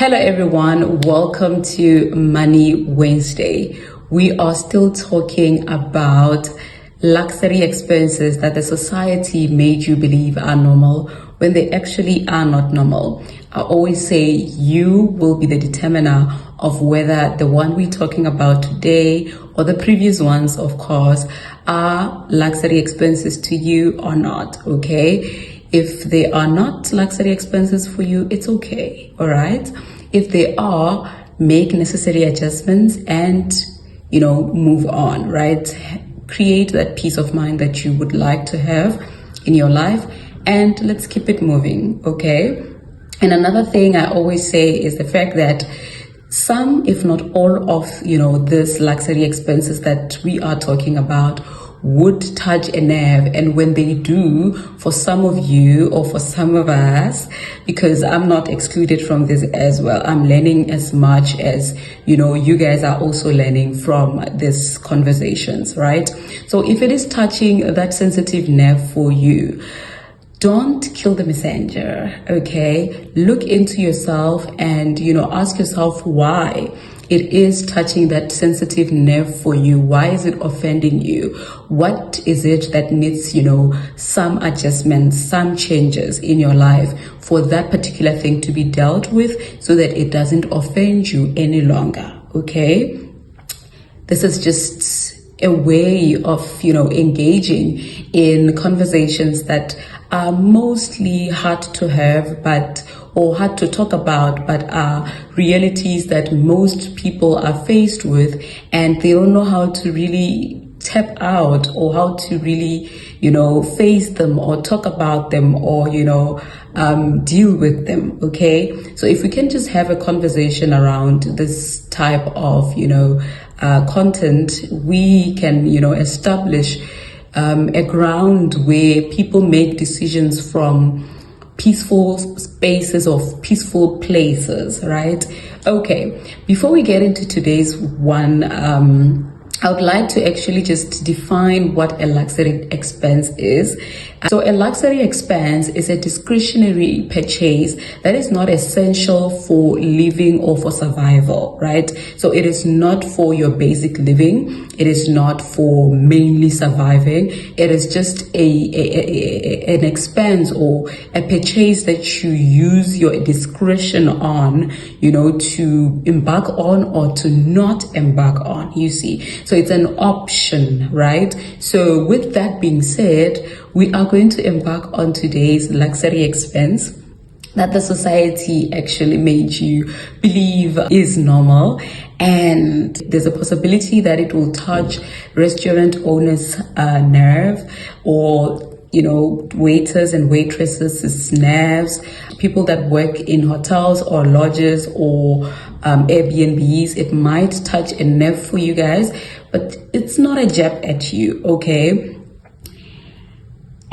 Hello everyone, welcome to Money Wednesday. We are still talking about luxury expenses that the society made you believe are normal when they actually are not normal. I always say you will be the determiner of whether the one we're talking about today or the previous ones, of course, are luxury expenses to you or not, okay? If they are not luxury expenses for you, it's okay, all right? If they are, make necessary adjustments and, move on, right? Create that peace of mind that you would like to have in your life, and let's keep it moving, okay? And another thing I always say is the fact that some, if not all of, this luxury expenses that we are talking about would touch a nerve. And when they do, for some of you or for some of us, because I'm not excluded from this as well, I'm learning as much as, you guys are also learning from these conversations, right? So if it is touching that sensitive nerve for you, don't kill the messenger, okay? Look into yourself and, ask yourself why it is touching that sensitive nerve for you. Why is it offending you? What is it that needs, some adjustments, some changes in your life for that particular thing to be dealt with so that it doesn't offend you any longer, okay? This is just a way of, engaging in conversations that are mostly hard to have, or hard to talk about, but are realities that most people are faced with, and they don't know how to really tap out or how to really, face them or talk about them or, deal with them, okay? So if we can just have a conversation around this type of, content, we can, establish a ground where people make decisions from peaceful spaces of peaceful places, right? Okay, before we get into today's one, I would like to actually just define what a luxury expense is. So a luxury expense is a discretionary purchase that is not essential for living or for survival, right? So it is not for your basic living. It is not for mainly surviving. It is just an expense or a purchase that you use your discretion on, to embark on or to not embark on, you see. So it's an option, right? So with that being said, we are going to embark on today's luxury expense that the society actually made you believe is normal. And there's a possibility that it will touch restaurant owners' nerve, or waiters and waitresses' nerves, people that work in hotels or lodges or Airbnbs. It might touch a nerve for you guys, but it's not a jab at you, okay?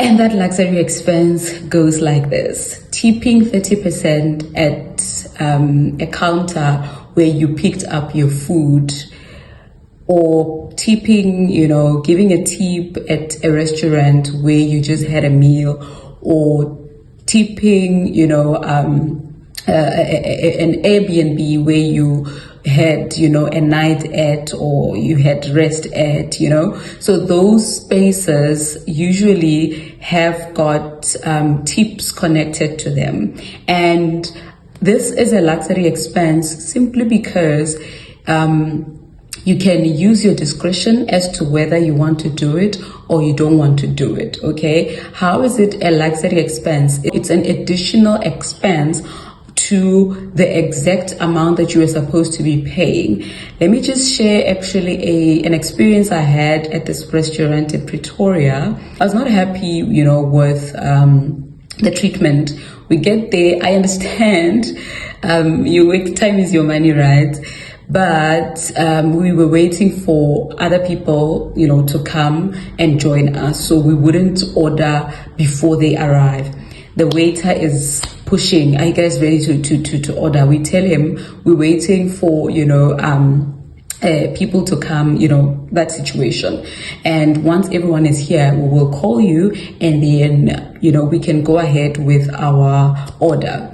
And that luxury expense goes like this: tipping 30% at a counter where you picked up your food, or tipping, giving a tip at a restaurant where you just had a meal, or tipping, an Airbnb where you had, a night at, or you had rest at, So those spaces usually have got tips connected to them. And this is a luxury expense simply because you can use your discretion as to whether you want to do it or you don't want to do it, okay? How is it a luxury expense? It's an additional expense to the exact amount that you were supposed to be paying. Let me just share actually an experience I had at this restaurant in Pretoria. I was not happy, with the treatment. We get there, I understand, your wait time is your money, right? But we were waiting for other people, to come and join us, so we wouldn't order before they arrive. The waiter is pushing, are you guys ready to order? We tell him we're waiting for, people to come, that situation. And once everyone is here, we will call you, and then, we can go ahead with our order.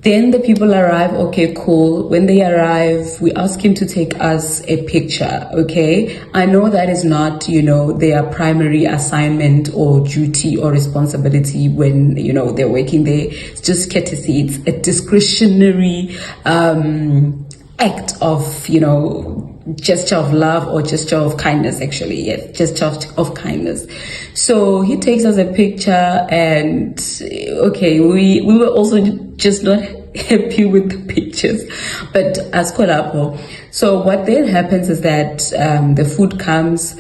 Then the people arrive, okay, cool. When they arrive, we ask him to take us a picture, okay? I know that is not, their primary assignment or duty or responsibility when, they're working there. It's just courtesy. It's a discretionary act of, gesture of love or gesture of kindness, actually. Yes, gesture of kindness. So he takes us a picture, and okay, we were also just not happy with the pictures, but as collabo. So what then happens is that the food comes.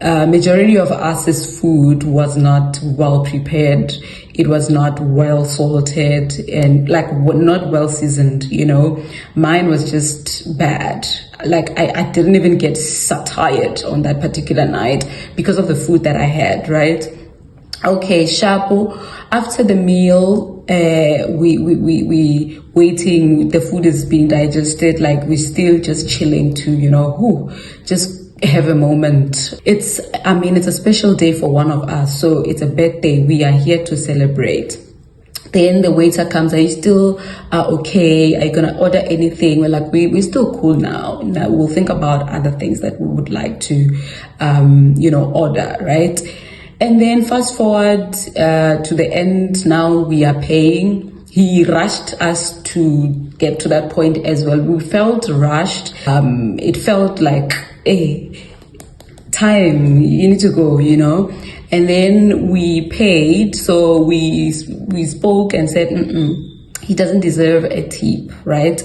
Majority of us's food was not well prepared. It was not well salted and not well seasoned. Mine was just bad. I didn't even get tired on that particular night because of the food that I had, right? Okay, Shapo, after the meal, we waiting, the food is being digested, we're still just chilling to, just have a moment. It's a special day for one of us, so it's a birthday. We are here to celebrate. Then the waiter comes. Are you still okay? Are you gonna order anything? We're like, we're still cool now. Now we'll think about other things that we would like to, order, right? And then fast forward to the end. Now we are paying. He rushed us to get to that point as well. We felt rushed. It felt like, hey, time, you need to go, And then we paid. So we spoke and said, he doesn't deserve a tip, right?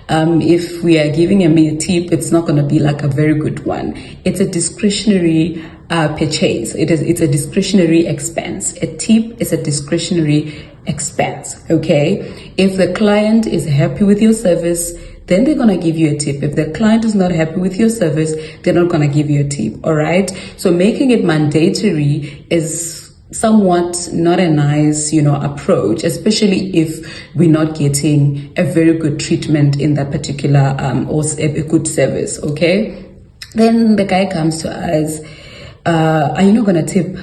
If we are giving him a tip, it's not going to be a very good one. It's a discretionary purchase. It's a discretionary expense. A tip is a discretionary expense, okay? If the client is happy with your service, then they're gonna give you a tip. If the client is not happy with your service, they're not gonna give you a tip, all right? So making it mandatory is somewhat not a nice, approach, especially if we're not getting a very good treatment in that particular or a good service, okay? Then the guy comes to us, are you not gonna tip?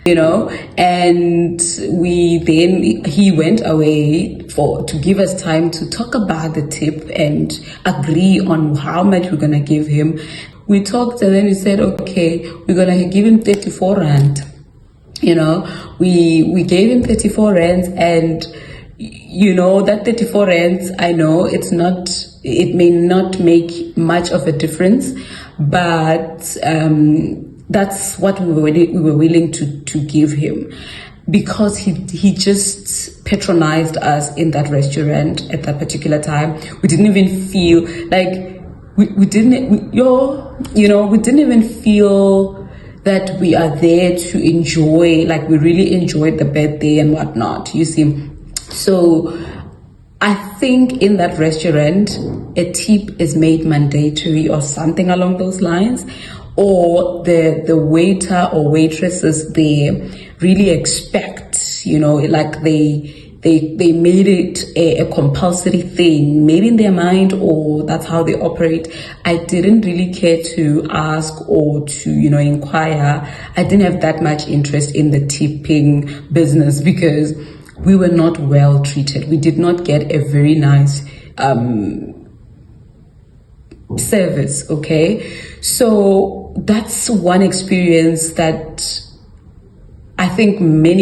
And he went away to give us time to talk about the tip and agree on how much we're gonna give him. We talked, and then we said, okay, we're gonna give him 34 rand. We gave him 34 rands, and that 34 rands, I know it may not make much of a difference, but that's what we were willing to give him, because he just patronized us in that restaurant at that particular time. We didn't even feel we didn't even feel that we are there to enjoy, we really enjoyed the birthday and whatnot, you see. So I think in that restaurant, a tip is made mandatory or something along those lines, or the waiter or waitresses there really expect, they made it a compulsory thing, maybe in their mind, or that's how they operate. I didn't really care to ask or to, inquire. I didn't have that much interest in the tipping business because we were not well treated. We did not get a very nice service, okay? So that's one experience that I think many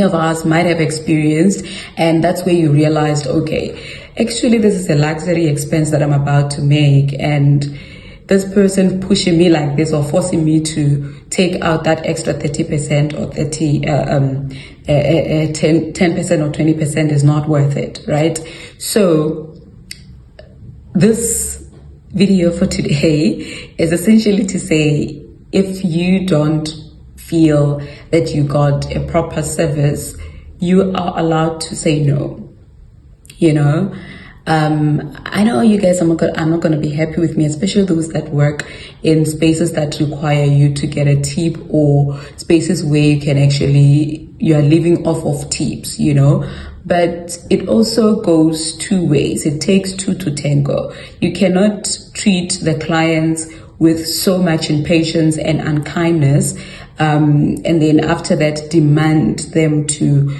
of us might have experienced, and that's where you realized, okay, actually this is a luxury expense that I'm about to make, and this person pushing me like this or forcing me to take out that extra 30% or 10% or 20% is not worth it, right? So this video for today is essentially to say, if you don't feel that you got a proper service, you are allowed to say no. I know you guys are not going to be happy with me, especially those that work in spaces that require you to get a tip, or spaces where you are living off of tips, But it also goes two ways. It takes two to tango. You cannot treat the clients with so much impatience and unkindness, and then after that demand them to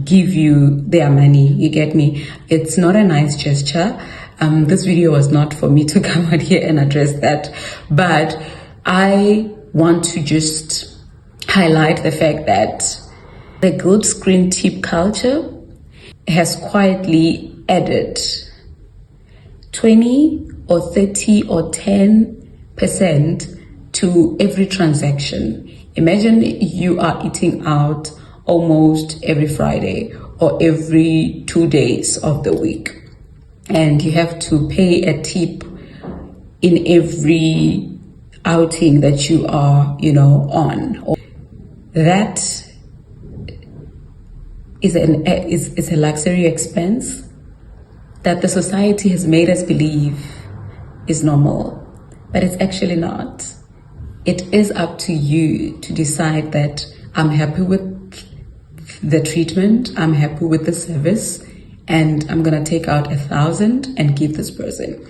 give you their money. You get me? It's not a nice gesture. This video was not for me to come out here and address that, but I want to just highlight the fact that the guilt screen tip culture has quietly added 20 or 30 or 10% to every transaction. Imagine you are eating out almost every Friday or every 2 days of the week, and you have to pay a tip in every outing that you are, on. That is a luxury expense that the society has made us believe is normal, but it's actually not. It is up to you to decide that I'm happy with the treatment, I'm happy with the service, and I'm gonna take out 1,000 and give this person.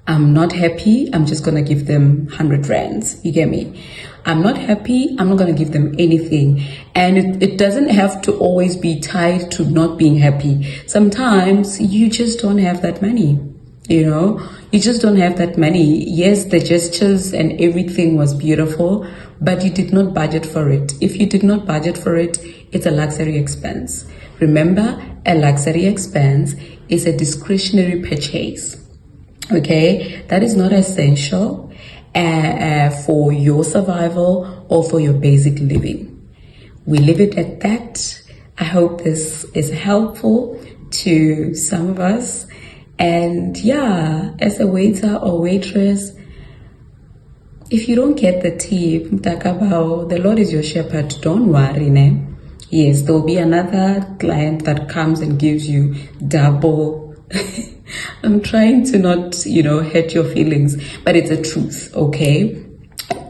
I'm not happy, I'm just gonna give them 100 rands. You get me? I'm not happy, I'm not gonna give them anything. And it doesn't have to always be tied to not being happy. Sometimes you just don't have that money. You just don't have that money. Yes, the gestures and everything was beautiful, but you did not budget for it. If you did not budget for it, it's a luxury expense. Remember, a luxury expense is a discretionary purchase. Okay, that is not essential for your survival or for your basic living. We leave it at that. I hope this is helpful to some of us. And yeah, as a waiter or waitress, if you don't get the tip, mtakabao, the Lord is your shepherd, don't worry, ne? Yes, there'll be another client that comes and gives you double. I'm trying to not, hurt your feelings, but it's a truth, okay?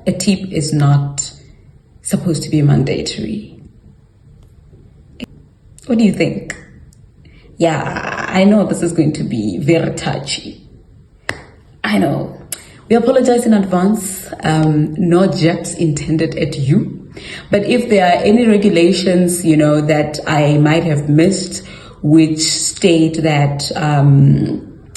A tip is not supposed to be mandatory. What do you think? Yeah, I know this is going to be very touchy. I know. We apologize in advance. No jabs intended at you. But if there are any regulations, that I might have missed, which state that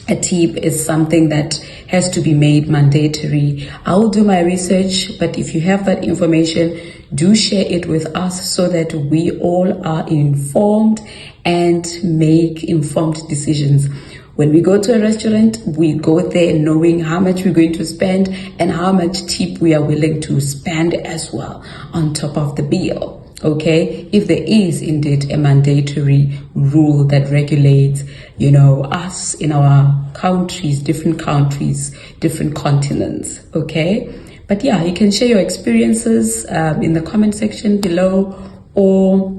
a tip is something that has to be made mandatory, I will do my research. But if you have that information, do share it with us so that we all are informed and make informed decisions. When we go to a restaurant, we go there knowing how much we're going to spend and how much tip we are willing to spend as well on top of the bill. Okay, if there is indeed a mandatory rule that regulates, us in our countries, different continents, okay? But yeah, you can share your experiences in the comment section below, or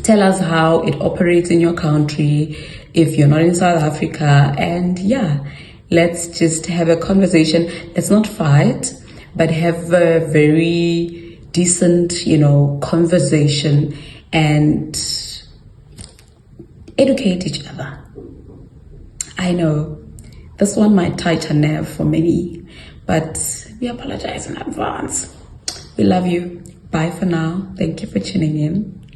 tell us how it operates in your country if you're not in South Africa. And yeah, let's just have a conversation. Let's not fight, but have a very decent, conversation and educate each other. I know this one might touch a nerve for many, but we apologize in advance. We love you. Bye for now. Thank you for tuning in.